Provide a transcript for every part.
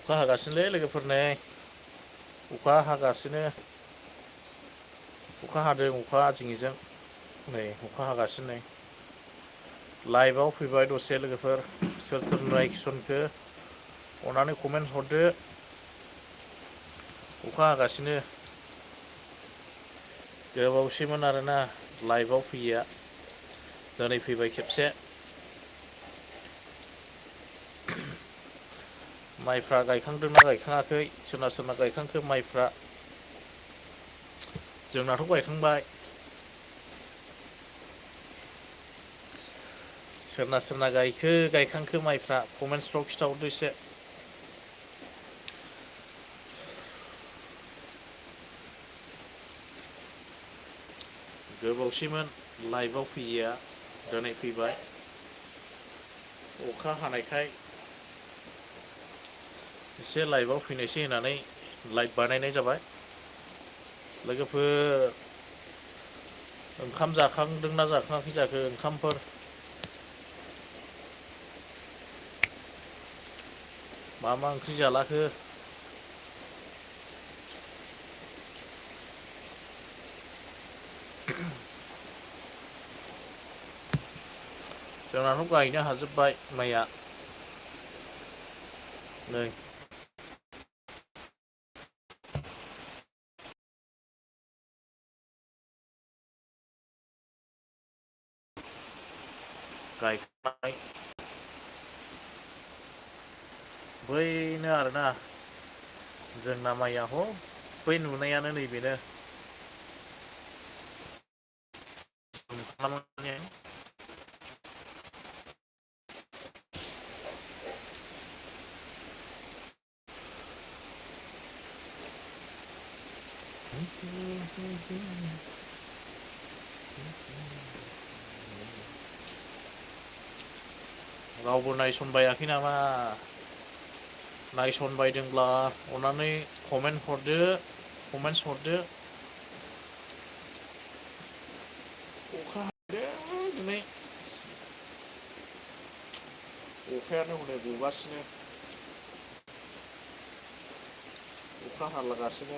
अखा हागासिनोलै लोगोफोर नै अखा हागासिनो अखा हादों अखा जोंनिजों नै अखा हागासिनो नै लाइभआव फैबाय दसे लोगोफोर सोर सोर नुवाखै किसनखो अननानै कमेन्ट हरदो अखा हागासिनो गोबावसैमोन आरोना लाइभआव फैयैया दिनै फैबाय खेबसे माइफ्रा गायखांदोंना गायखाङाखै सोरना सोरना गायखांखो माइफ्रा जोंनाथ' गायखांबाय सोरना सोरना गायखो गायखांखो माइफ्रा कमेन्टसफ्राव खिथाहरदो एसे गोबावसैमोन लाइभआव फैयैया दिनै फैबाय अखा हानायखाय एसे लाइभआव फैनायसै होननानै लाइभ बानायनाय जाबाय लोगोफोर ओंखाम जाखांदोंना जाखाङाखै जाखो ओंखामफोर मा मा ओंख्रि जालाखो जोंनाथ' गायनो हाजोब्बाय माइया नै गायखांबाय बैनो आरोना जोंना माइया ह बै नुनायानो नैबेनो रावबो नायसनबायाखै नामा नायसनबायदोंब्ला अननानै कमेन्ट हरदो कमेन्टस हरदो अखा हादों दिनै अखायानो हनै गगासिनो अखा हालागासिनो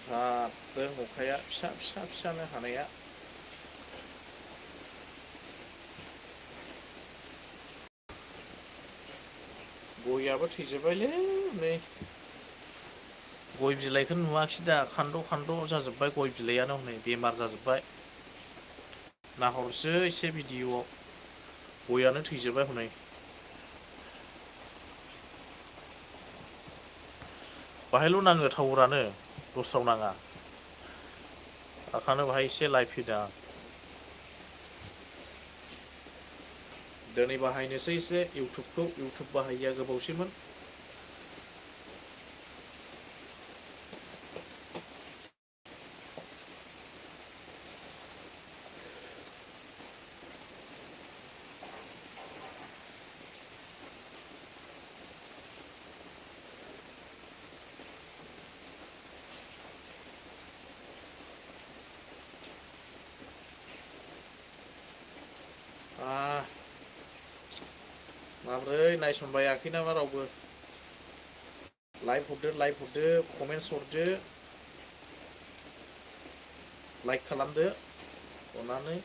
हादों अखाया फिसा फिसा फिसानो हानाया गयाबो थैजोब्बायलै नै गय बिलाइखौ नुवाखै दा खान्द' खान्द' जाजोब्बाय गय बिलाइयानो हनै बेमार जाजोब्बाय नाहरसै एसे भिडिअ'आव गयानो थैजोब्बाय हनै बाहायल' नाङो टावारानो दस्रायाव नाङा ओंखायनो बाहाय एसे लाइभ फैदों आं दिनै बाहायनोसै एसे इउटुबखौ इउटुब बाहायिया गोबावसैमोन माब्रै नायसनबायाखै नामा रावबो लाइभ हरदो कमेन्टस हरदो लाइक खालामदो अननानै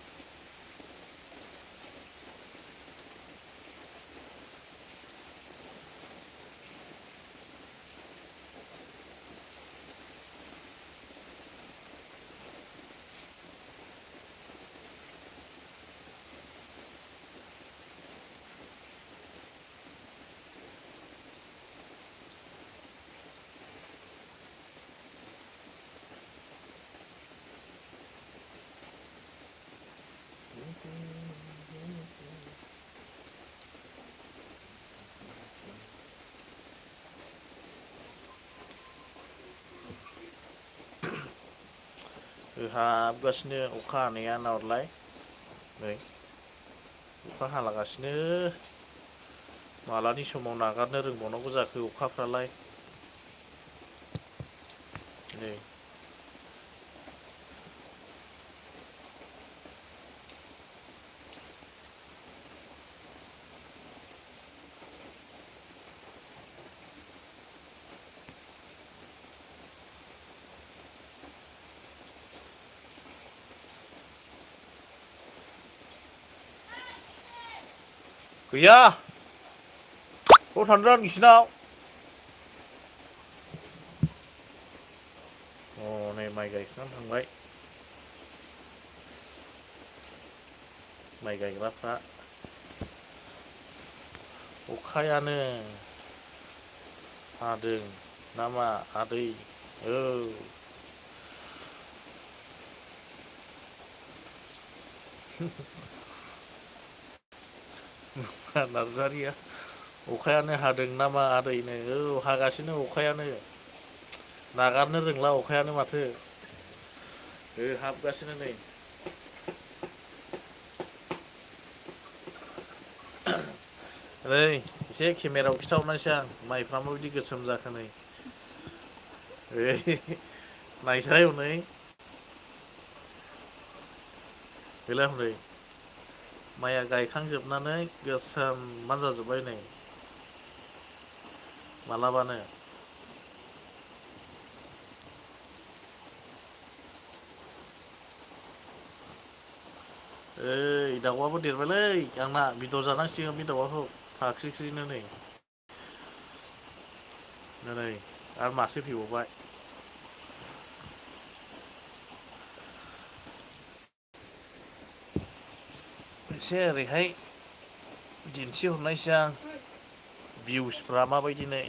हाबगासिनो अखा हानाया नाहरलाय नै अखा हालागासिनो मालानि समाव नागारनो रोंबावनांगौ जाखो अखाफ्रालाय नै गैया बाव थांदों नोंसिनाव नै माइ गायखांनानै थांबाय माइ गायग्राफ्रा अखायानो हादों नामा आदै औ नार्जारिया अखायानो हादों नामा आदैनो औ हागासिनो अखायानो नागारनो रोंला अखायानो माथो हाबगासिनो नै नै एसे केमेरायाव खिन्थाहरनायसै आं माइफ्रा माबायदि गोसोम जाखो नै नायसाय हनै गैला हनै माइया गायखांजोबनानै गोसोमान जाजोब्बाय नै मालाबानो ओइ दाउआबो देरबायलै आंना बेदर जानांसिगोन बे दाउआखौ फाख्रिख्रिनो नै नै आरो मासे फैबावबाय एसे ओरैहाय दिन्थिहरनायसै आं भिउसफ्रा माबायदि नै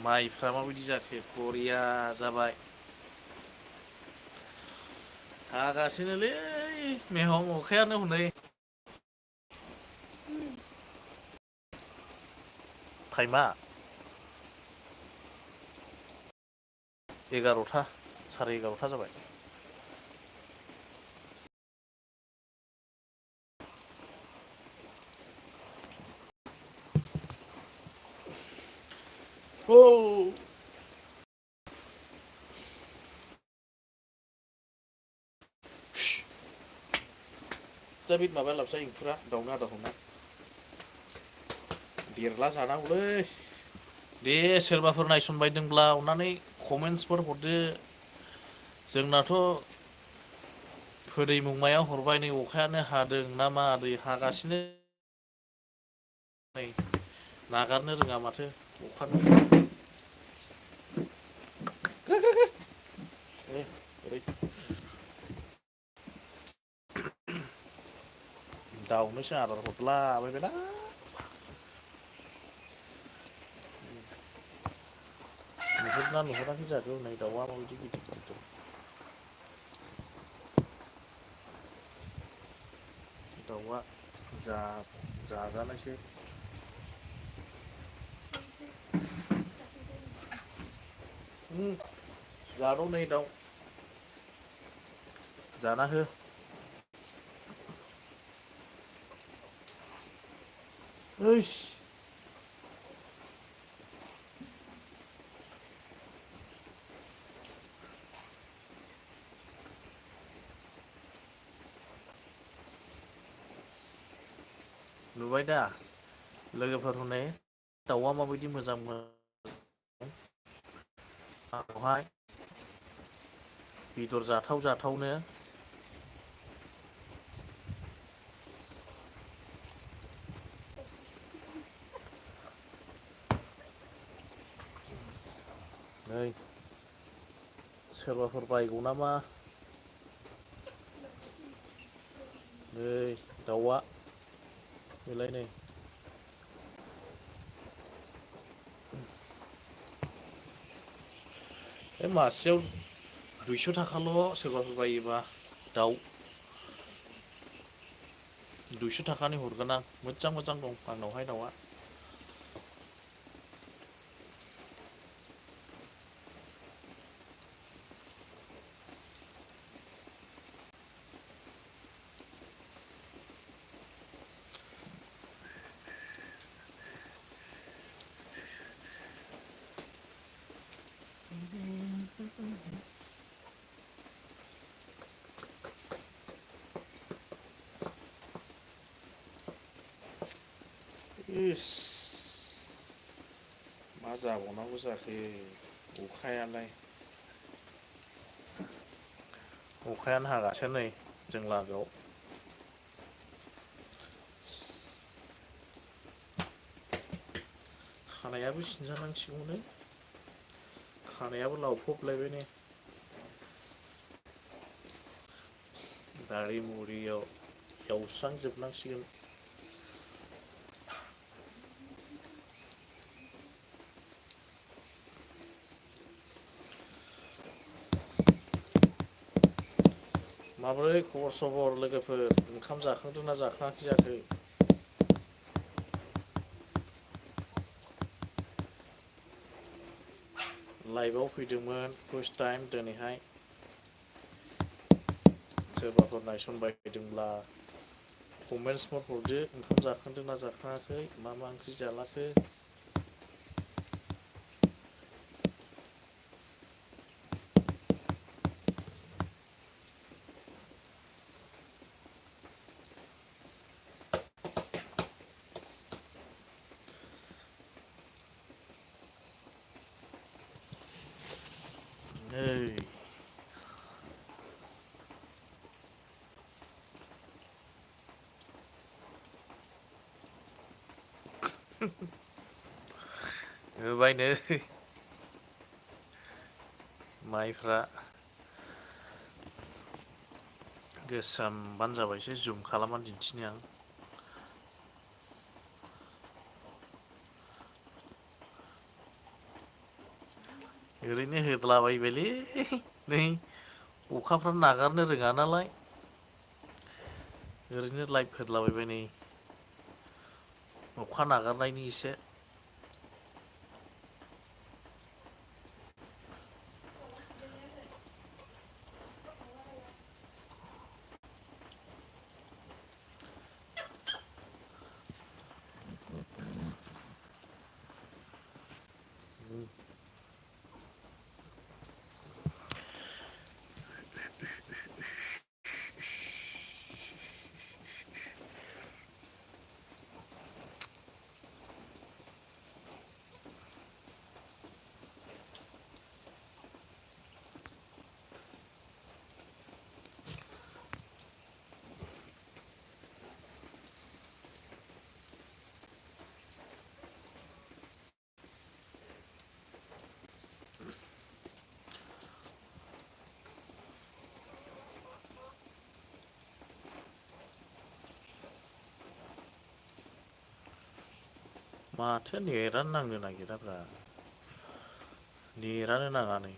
माइफ्रा माबायदि जाखो बरिया जाबाय हागासिनोलै मेहं अखायानो हनै टाइमा 11टा साराय 11टा जाबाय औ दा बे माबाया लाबोसै एंखुरा दाउनो आदार हरनाय देरला जानांगौलै दे सोरबाफोर नायसनबायदोंब्ला अननानै कमेन्टसफोर हरदो जोंनाथ' फोदै मुंमायाव हरबाय नै अखायानो हादों ना मादै हागासिनो नै नागारनो रोङा माथो अखानो ओरै दाउनोसो आदार हरलाबायबायना नुहुरदोंना नुहुराखै जाखो नै दाउआ माबायदि गिदिर गिदिर दाउआ जाजानायसो जादाव नै दाउ जाना हो ओइस नुबाय दा लोगोफोर हनै दाउआ माबायदि मोजां बेवहाय बेदर जाथाव जाथावनो नै सोरबाफोर बायगौ नामा नै दाउआ बेलाय नै बे मासेयाव 200 थाखाल' सोरबाफोर बायोबा दाउ 200 थाखानि हरगोन आं मोजां मोजां दं आंनावहाय दाउआ इस मा जाबावनांगौ जाखो अखायालाय अखायानो हागासिनो नै जों लागोआव खानायाबो सिनजानांसिगौनो खानायाबो लावफबलायबाय नै दारि मुरियाव एवस्रांजोबनांसिगोन माबोरै खबर सबर लोगोफोर ओंखाम जाखांदोंना जाखाङाखै जाखो लाइभआव फैदोंमोन फार्स्ट टाइम दिनैहाय सोरबाफोर नायसनबाय फैदोंब्ला कमेन्टसफोर हरदो ओंखाम जाखांदोंना जाखाङाखै मा ओंख्रि जालाखो नै होबाय नै माइफ्रा गोसोमबानो जाबायसो जुम खालामनानै दिन्थिनि आं ओरैनो होदलाबायबायलै नै अखाफ्रा नागारनो रोङा नालाय ओरैनो लाइभ होदलाबायबाय नै अखा नागारनायनि एसे माथो नेटानो नांनो नागिराब्रा नेटानो नाङा नै